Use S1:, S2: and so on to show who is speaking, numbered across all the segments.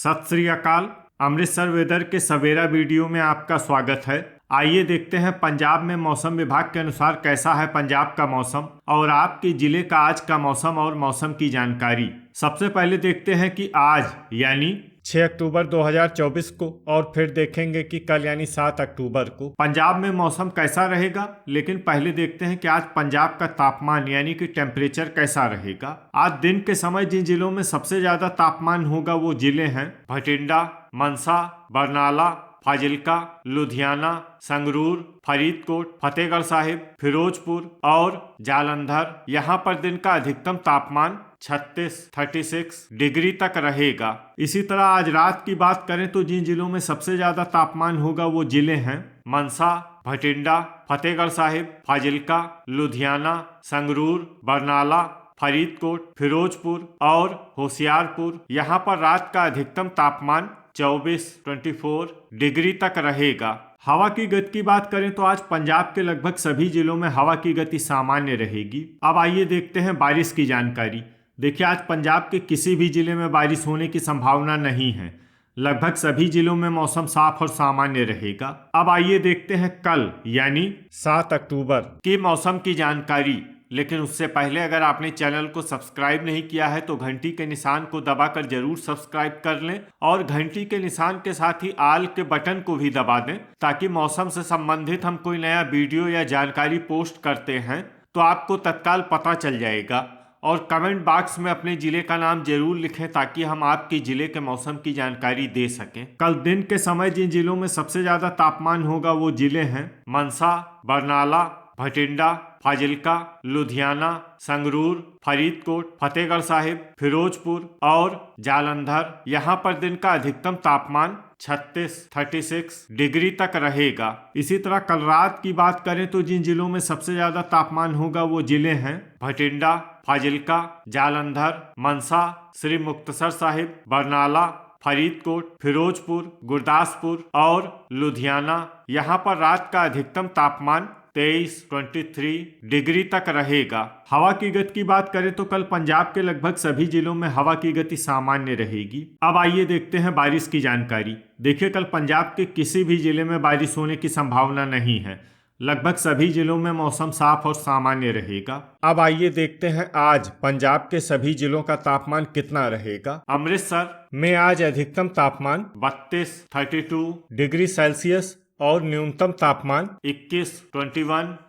S1: सत श्री अकाल। अमृतसर वेदर के सवेरा वीडियो में आपका स्वागत है। आइए देखते हैं पंजाब में मौसम विभाग के अनुसार कैसा है पंजाब का मौसम और आपके जिले का आज का मौसम और मौसम की जानकारी। सबसे पहले देखते हैं कि आज यानी 6 अक्टूबर 2024 को और फिर देखेंगे कि कल यानी 7 अक्टूबर को पंजाब में मौसम कैसा रहेगा। लेकिन पहले देखते हैं कि आज पंजाब का तापमान यानी कि टेम्परेचर कैसा रहेगा। आज दिन के समय जिन जिलों में सबसे ज्यादा तापमान होगा वो जिले हैं भटिंडा, मनसा, बरनाला, फाजिल्का, लुधियाना, संगरूर, फरीदकोट, फतेहगढ़ साहिब, फिरोजपुर और जालंधर। यहाँ पर दिन का अधिकतम तापमान 36 डिग्री तक रहेगा। इसी तरह आज रात की बात करें तो जिन जिलों में सबसे ज्यादा तापमान होगा वो जिले हैं मनसा, भटिंडा, फतेहगढ़ साहिब, फाजिल्का, लुधियाना, संगरूर, बरनाला, फरीदकोट, फिरोजपुर और होशियारपुर। यहाँ पर रात का अधिकतम तापमान 24 डिग्री तक रहेगा। हवा की गति की बात करें तो आज पंजाब के लगभग सभी जिलों में हवा की गति सामान्य रहेगी। अब आइए देखते हैं बारिश की जानकारी। देखिए, आज पंजाब के किसी भी जिले में बारिश होने की संभावना नहीं है। लगभग सभी जिलों में मौसम साफ और सामान्य रहेगा। अब आइए देखते हैं कल यानी 7 अक्टूबर की मौसम की जानकारी। लेकिन उससे पहले अगर आपने चैनल को सब्सक्राइब नहीं किया है तो घंटी के निशान को दबाकर जरूर सब्सक्राइब कर लें और घंटी के निशान के साथ ही आल के बटन को भी दबा दें ताकि मौसम से संबंधित हम कोई नया वीडियो या जानकारी पोस्ट करते हैं तो आपको तत्काल पता चल जाएगा। और कमेंट बॉक्स में अपने जिले का नाम जरूर लिखें ताकि हम आपके जिले के मौसम की जानकारी दे सकें। कल दिन के समय जिन जिलों में सबसे ज्यादा तापमान होगा वो जिले हैं मनसा, बरनाला, भटिंडा, फाजिल्का, लुधियाना, संगरूर, फरीदकोट, फतेहगढ़ साहिब, फिरोजपुर और जालंधर। यहाँ पर दिन का अधिकतम तापमान 36 डिग्री तक रहेगा। इसी तरह कल रात की बात करें तो जिन जिलों में सबसे ज्यादा तापमान होगा वो जिले हैं भटिंडा, फाजिल्का, जालंधर, मनसा, श्री मुक्तसर साहिब, बरनाला, फरीदकोट, फिरोजपुर, गुरदासपुर और लुधियाना। यहाँ पर रात का अधिकतम तापमान 23 डिग्री तक रहेगा। हवा की गति की बात करें तो कल पंजाब के लगभग सभी जिलों में हवा की गति सामान्य रहेगी। अब आइए देखते हैं बारिश की जानकारी। देखिए, कल पंजाब के किसी भी जिले में बारिश होने की संभावना नहीं है। लगभग सभी जिलों में मौसम साफ और सामान्य रहेगा। अब आइए देखते हैं आज पंजाब के सभी जिलों का तापमान कितना रहेगा। अमृतसर में आज अधिकतम तापमान 32 डिग्री सेल्सियस और न्यूनतम तापमान 21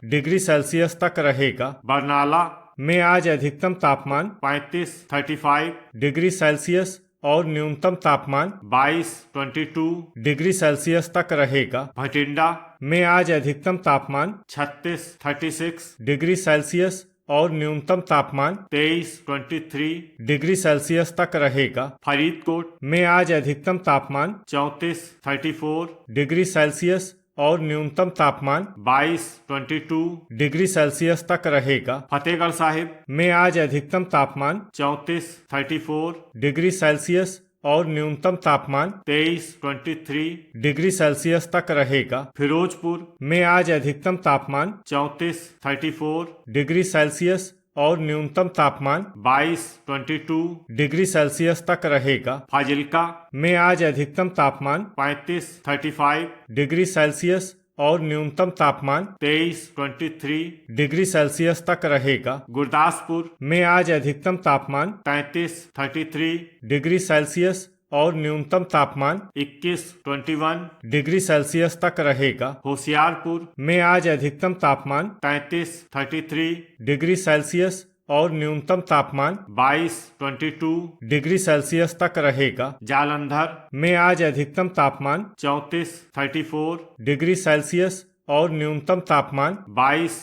S1: डिग्री सेल्सियस तक रहेगा। बरनाला में आज अधिकतम तापमान 35 डिग्री सेल्सियस और न्यूनतम तापमान 22 डिग्री सेल्सियस तक रहेगा। भटिंडा में आज अधिकतम तापमान 36 डिग्री सेल्सियस और न्यूनतम तापमान 23 डिग्री सेल्सियस तक रहेगा। फरीदकोट में आज अधिकतम तापमान 34 डिग्री सेल्सियस और न्यूनतम तापमान 22 डिग्री सेल्सियस तक रहेगा। फतेहगढ़ साहिब में आज अधिकतम तापमान 34 डिग्री सेल्सियस और न्यूनतम तापमान 23 डिग्री सेल्सियस तक रहेगा। फिरोजपुर में आज अधिकतम तापमान 34 डिग्री सेल्सियस और न्यूनतम तापमान 22 डिग्री सेल्सियस तक रहेगा। फाजिल्का में आज अधिकतम तापमान 35 डिग्री सेल्सियस और न्यूनतम तापमान 23 डिग्री सेल्सियस तक रहेगा। गुरदासपुर में आज अधिकतम तापमान 33 डिग्री सेल्सियस और न्यूनतम तापमान 21 डिग्री सेल्सियस तक रहेगा। होशियारपुर में आज अधिकतम तापमान 33 डिग्री सेल्सियस और न्यूनतम तापमान 22 डिग्री सेल्सियस तक रहेगा। जालंधर में आज अधिकतम तापमान 34 डिग्री सेल्सियस और न्यूनतम तापमान 22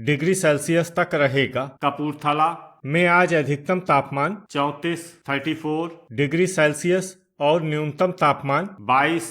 S1: डिग्री सेल्सियस तक रहेगा। कपूरथला में आज अधिकतम तापमान 34 डिग्री सेल्सियस और न्यूनतम तापमान 22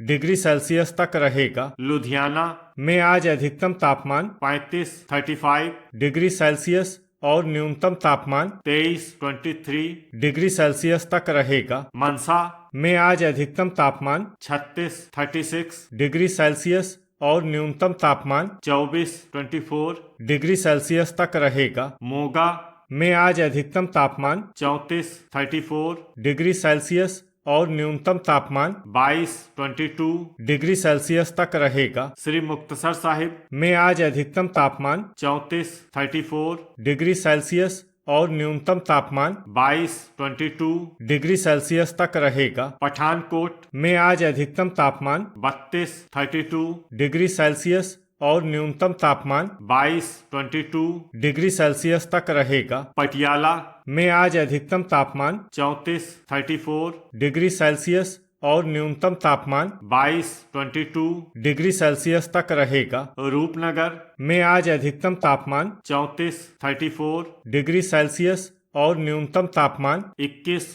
S1: डिग्री सेल्सियस तक रहेगा। लुधियाना में आज अधिकतम तापमान 35 डिग्री सेल्सियस और न्यूनतम तापमान 23 डिग्री सेल्सियस तक रहेगा। मनसा में आज अधिकतम तापमान 36 डिग्री सेल्सियस और न्यूनतम तापमान 24 डिग्री सेल्सियस तक रहेगा। मोगा में आज अधिकतम तापमान 34 डिग्री सेल्सियस और न्यूनतम तापमान 22 डिग्री सेल्सियस तक रहेगा। श्री मुक्तसर साहिब में आज अधिकतम तापमान 34 डिग्री सेल्सियस और न्यूनतम तापमान 22 डिग्री सेल्सियस तक रहेगा। पठानकोट में आज अधिकतम तापमान 32 डिग्री सेल्सियस और न्यूनतम तापमान 22 डिग्री सेल्सियस तक रहेगा। पटियाला में आज अधिकतम तापमान 34 डिग्री सेल्सियस और न्यूनतम तापमान 22 डिग्री सेल्सियस तक रहेगा। रूपनगर में आज अधिकतम तापमान 34 डिग्री सेल्सियस और न्यूनतम तापमान 21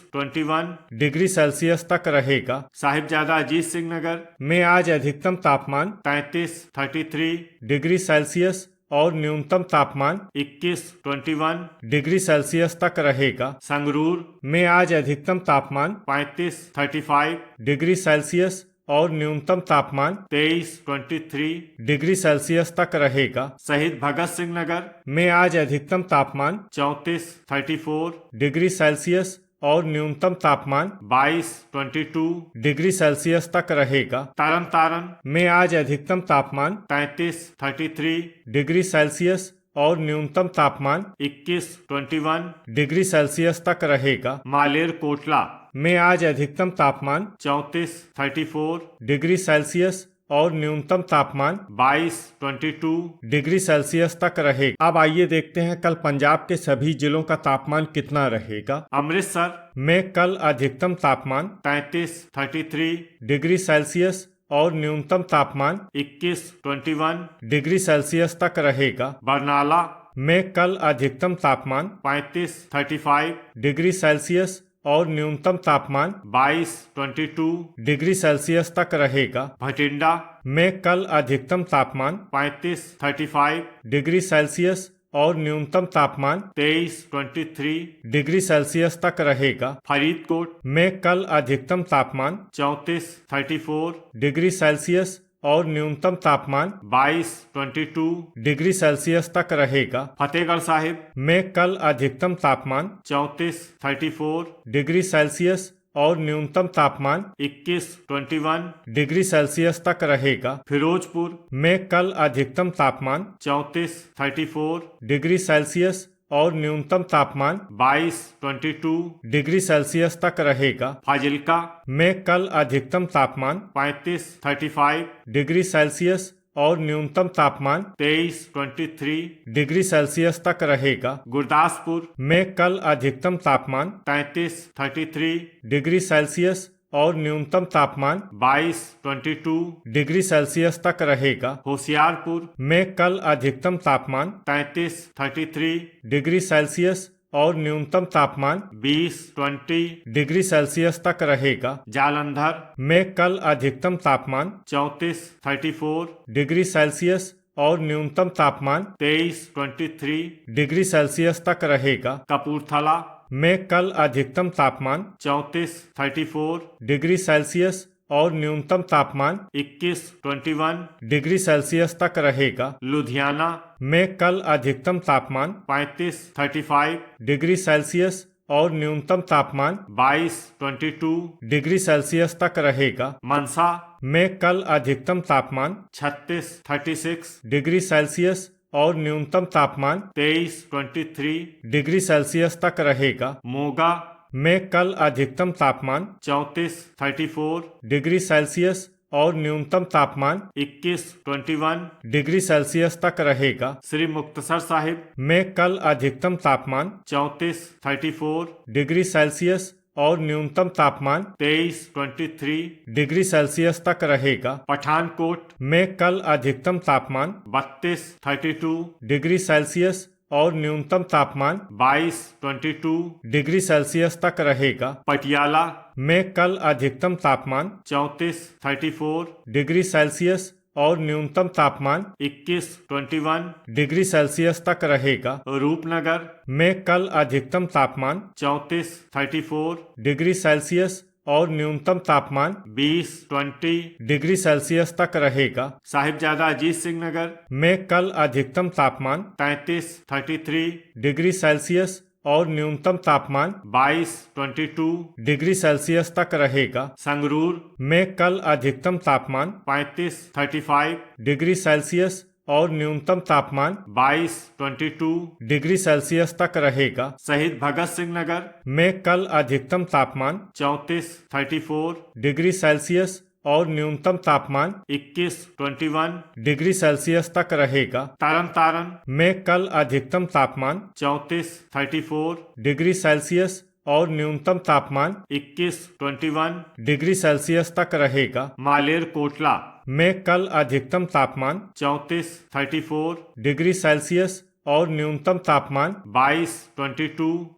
S1: डिग्री सेल्सियस तक रहेगा। साहिबजादा अजीत सिंह नगर में आज अधिकतम तापमान 33 डिग्री सेल्सियस और न्यूनतम तापमान 21 डिग्री सेल्सियस तक रहेगा। संगरूर में आज अधिकतम तापमान 35 डिग्री सेल्सियस और न्यूनतम तापमान 23 डिग्री सेल्सियस तक रहेगा। शहीद भगत सिंह नगर में आज अधिकतम तापमान 34 डिग्री सेल्सियस और न्यूनतम तापमान 22 डिग्री सेल्सियस तक रहेगा। तरन तारण में आज अधिकतम तापमान 33 डिग्री सेल्सियस और न्यूनतम तापमान 21 डिग्री सेल्सियस तक रहेगा। मालेर कोटला में आज अधिकतम तापमान 34 डिग्री सेल्सियस और न्यूनतम तापमान 22 डिग्री सेल्सियस तक रहेगा। अब आइए देखते हैं कल पंजाब के सभी जिलों का तापमान कितना रहेगा। अमृतसर में कल अधिकतम तापमान 33 डिग्री सेल्सियस और न्यूनतम तापमान 21 डिग्री सेल्सियस तक रहेगा। बरनाला में कल अधिकतम तापमान 35 डिग्री सेल्सियस और न्यूनतम तापमान 22 डिग्री सेल्सियस तक रहेगा। भटिंडा में कल अधिकतम तापमान 35 डिग्री सेल्सियस और न्यूनतम तापमान 23 डिग्री सेल्सियस तक रहेगा। फरीदकोट में कल अधिकतम तापमान 34 डिग्री सेल्सियस और न्यूनतम तापमान 22 डिग्री सेल्सियस तक रहेगा। फतेहगढ़ साहिब में कल अधिकतम तापमान 34 डिग्री सेल्सियस और न्यूनतम तापमान 21 डिग्री सेल्सियस तक रहेगा। फिरोजपुर में कल अधिकतम तापमान 34 डिग्री सेल्सियस और न्यूनतम तापमान 22 डिग्री सेल्सियस तक रहेगा। फाजिल्का में कल अधिकतम तापमान 35 डिग्री सेल्सियस और न्यूनतम तापमान 23 डिग्री सेल्सियस तक रहेगा। गुरदासपुर में कल अधिकतम तापमान 33 डिग्री सेल्सियस और न्यूनतम तापमान 22 डिग्री सेल्सियस तक रहेगा। होशियारपुर में कल अधिकतम तापमान 33 डिग्री सेल्सियस और न्यूनतम तापमान 20 डिग्री सेल्सियस तक रहेगा। जालंधर में कल अधिकतम तापमान 34 डिग्री सेल्सियस और न्यूनतम तापमान 23 डिग्री सेल्सियस तक रहेगा। कपूरथला में कल अधिकतम तापमान 34 डिग्री सेल्सियस और न्यूनतम तापमान 21 डिग्री सेल्सियस तक रहेगा। लुधियाना में कल अधिकतम तापमान 35 डिग्री सेल्सियस और न्यूनतम तापमान 22 डिग्री सेल्सियस तक रहेगा। मनसा में कल अधिकतम तापमान 36 डिग्री सेल्सियस और न्यूनतम तापमान 23 डिग्री सेल्सियस तक रहेगा। मोगा में कल अधिकतम तापमान 34 डिग्री सेल्सियस और न्यूनतम तापमान 21 डिग्री सेल्सियस तक रहेगा। श्री मुक्तसर साहिब में कल अधिकतम तापमान 34 डिग्री सेल्सियस और न्यूनतम तापमान 23 डिग्री सेल्सियस तक रहेगा। पठानकोट में कल अधिकतम तापमान 32 डिग्री सेल्सियस और न्यूनतम तापमान 22 डिग्री सेल्सियस तक रहेगा। पटियाला में कल अधिकतम तापमान 34 डिग्री सेल्सियस और न्यूनतम तापमान 21 डिग्री सेल्सियस तक रहेगा। रूपनगर में कल अधिकतम तापमान 34 डिग्री सेल्सियस और न्यूनतम तापमान 20 डिग्री सेल्सियस तक रहेगा। साहिबजादा अजीत सिंह नगर में कल अधिकतम तापमान 33 डिग्री सेल्सियस और न्यूनतम तापमान 22 डिग्री सेल्सियस तक रहेगा। संगरूर में कल अधिकतम तापमान 35 डिग्री सेल्सियस और न्यूनतम तापमान 22 डिग्री सेल्सियस तक रहेगा। शहीद भगत सिंह नगर में कल अधिकतम तापमान 34 डिग्री सेल्सियस और न्यूनतम तापमान 21 डिग्री सेल्सियस तक रहेगा। तरन तारण में कल अधिकतम तापमान 34 डिग्री सेल्सियस और न्यूनतम तापमान 21 डिग्री सेल्सियस तक रहेगा। मालेर कोटला में कल अधिकतम तापमान 34 डिग्री सेल्सियस और न्यूनतम तापमान 22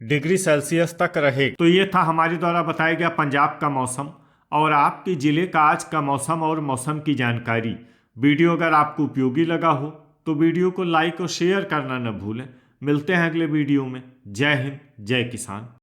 S1: डिग्री सेल्सियस तक रहेगा। तो ये था हमारे द्वारा बताया गया पंजाब का मौसम और आपके जिले का आज का मौसम और मौसम की जानकारी। वीडियो अगर आपको उपयोगी लगा हो तो वीडियो को लाइक और शेयर करना न भूलें। मिलते हैं अगले वीडियो में। जय हिंद, जय किसान।